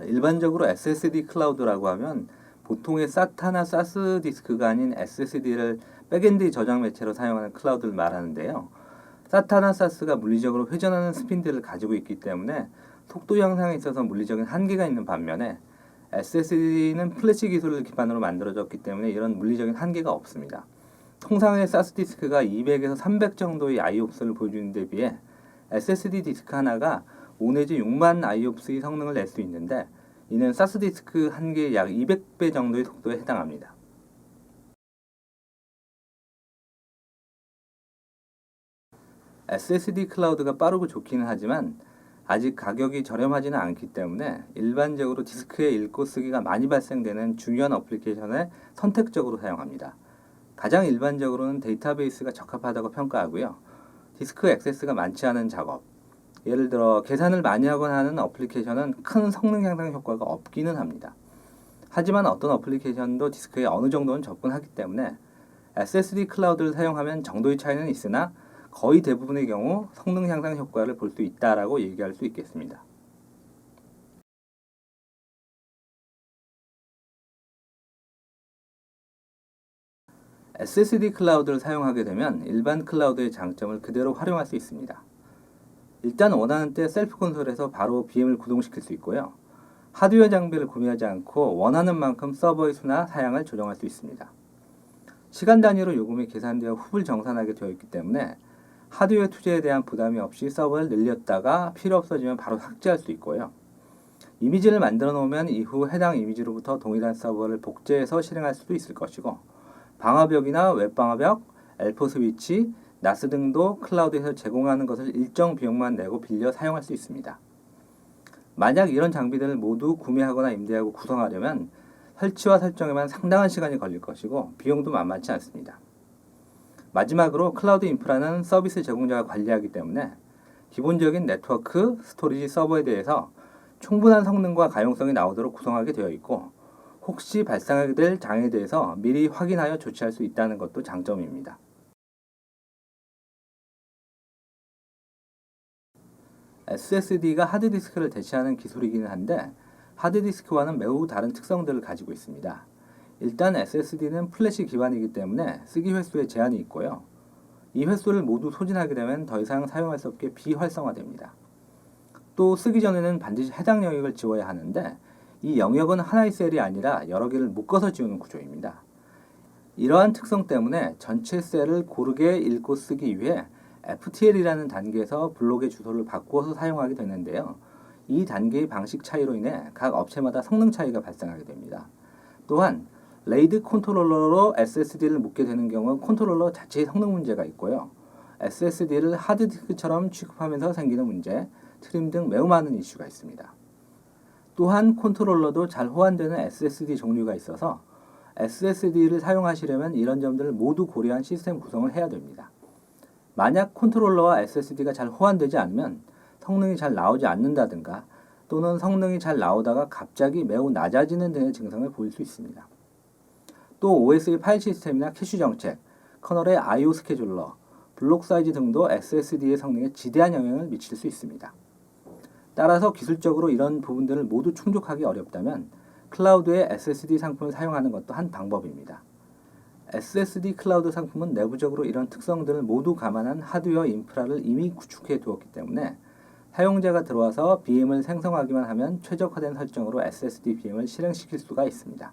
일반적으로 SSD 클라우드라고 하면 보통의 SATA나 SAS 디스크가 아닌 SSD를 백엔드 저장 매체로 사용하는 클라우드를 말하는데요. SATA나 SAS가 물리적으로 회전하는 스핀들을 가지고 있기 때문에 속도 향상에 있어서 물리적인 한계가 있는 반면에 SSD는 플래시 기술을 기반으로 만들어졌기 때문에 이런 물리적인 한계가 없습니다. 통상의 SAS 디스크가 200에서 300 정도의 IOPS를 보여주는 데 비해 SSD 디스크 하나가 5 내지 6만 IOPS의 성능을 낼 수 있는데 이는 SAS 디스크 한 개의 약 200배 정도의 속도에 해당합니다. SSD 클라우드가 빠르고 좋기는 하지만 아직 가격이 저렴하지는 않기 때문에 일반적으로 디스크의 읽고 쓰기가 많이 발생되는 중요한 어플리케이션에 선택적으로 사용합니다. 가장 일반적으로는 데이터베이스가 적합하다고 평가하고요. 디스크 액세스가 많지 않은 작업, 예를 들어 계산을 많이 하거나 하는 어플리케이션은 큰 성능 향상 효과가 없기는 합니다. 하지만 어떤 어플리케이션도 디스크에 어느 정도는 접근하기 때문에 SSD 클라우드를 사용하면 정도의 차이는 있으나 거의 대부분의 경우 성능 향상 효과를 볼 수 있다라고 얘기할 수 있겠습니다. SSD 클라우드를 사용하게 되면 일반 클라우드의 장점을 그대로 활용할 수 있습니다. 일단 원하는 때 셀프 콘솔에서 바로 VM을 구동시킬 수 있고요. 하드웨어 장비를 구매하지 않고 원하는 만큼 서버의 수나 사양을 조정할 수 있습니다. 시간 단위로 요금이 계산되어 후불 정산하게 되어 있기 때문에 하드웨어 투자에 대한 부담이 없이 서버를 늘렸다가 필요 없어지면 바로 삭제할 수 있고요. 이미지를 만들어 놓으면 이후 해당 이미지로부터 동일한 서버를 복제해서 실행할 수도 있을 것이고, 방화벽이나 웹방화벽, L4 스위치, NAS 등도 클라우드에서 제공하는 것을 일정 비용만 내고 빌려 사용할 수 있습니다. 만약 이런 장비들을 모두 구매하거나 임대하고 구성하려면 설치와 설정에만 상당한 시간이 걸릴 것이고 비용도 만만치 않습니다. 마지막으로 클라우드 인프라는 서비스 제공자가 관리하기 때문에 기본적인 네트워크, 스토리지, 서버에 대해서 충분한 성능과 가용성이 나오도록 구성하게 되어 있고 혹시 발생하게 될 장애에 대해서 미리 확인하여 조치할 수 있다는 것도 장점입니다. SSD가 하드디스크를 대체하는 기술이기는 한데 하드디스크와는 매우 다른 특성들을 가지고 있습니다. 일단 SSD는 플래시 기반이기 때문에 쓰기 횟수에 제한이 있고요. 이 횟수를 모두 소진하게 되면 더 이상 사용할 수 없게 비활성화됩니다. 또 쓰기 전에는 반드시 해당 영역을 지워야 하는데 이 영역은 하나의 셀이 아니라 여러 개를 묶어서 지우는 구조입니다. 이러한 특성 때문에 전체 셀을 고르게 읽고 쓰기 위해 FTL이라는 단계에서 블록의 주소를 바꾸어서 사용하게 되는데요. 이 단계의 방식 차이로 인해 각 업체마다 성능 차이가 발생하게 됩니다. 또한 레이드 컨트롤러로 SSD를 묶게 되는 경우 컨트롤러 자체의 성능 문제가 있고요. SSD를 하드디스크처럼 취급하면서 생기는 문제, 트림 등 매우 많은 이슈가 있습니다. 또한 컨트롤러도 잘 호환되는 SSD 종류가 있어서 SSD를 사용하시려면 이런 점들을 모두 고려한 시스템 구성을 해야 됩니다. 만약 컨트롤러와 SSD가 잘 호환되지 않으면 성능이 잘 나오지 않는다든가 또는 성능이 잘 나오다가 갑자기 매우 낮아지는 등의 증상을 보일 수 있습니다. 또 OS의 파일 시스템이나 캐시 정책, 커널의 I/O 스케줄러, 블록 사이즈 등도 SSD의 성능에 지대한 영향을 미칠 수 있습니다. 따라서 기술적으로 이런 부분들을 모두 충족하기 어렵다면 클라우드의 SSD 상품을 사용하는 것도 한 방법입니다. SSD 클라우드 상품은 내부적으로 이런 특성들을 모두 감안한 하드웨어 인프라를 이미 구축해 두었기 때문에 사용자가 들어와서 VM을 생성하기만 하면 최적화된 설정으로 SSD VM을 실행시킬 수가 있습니다.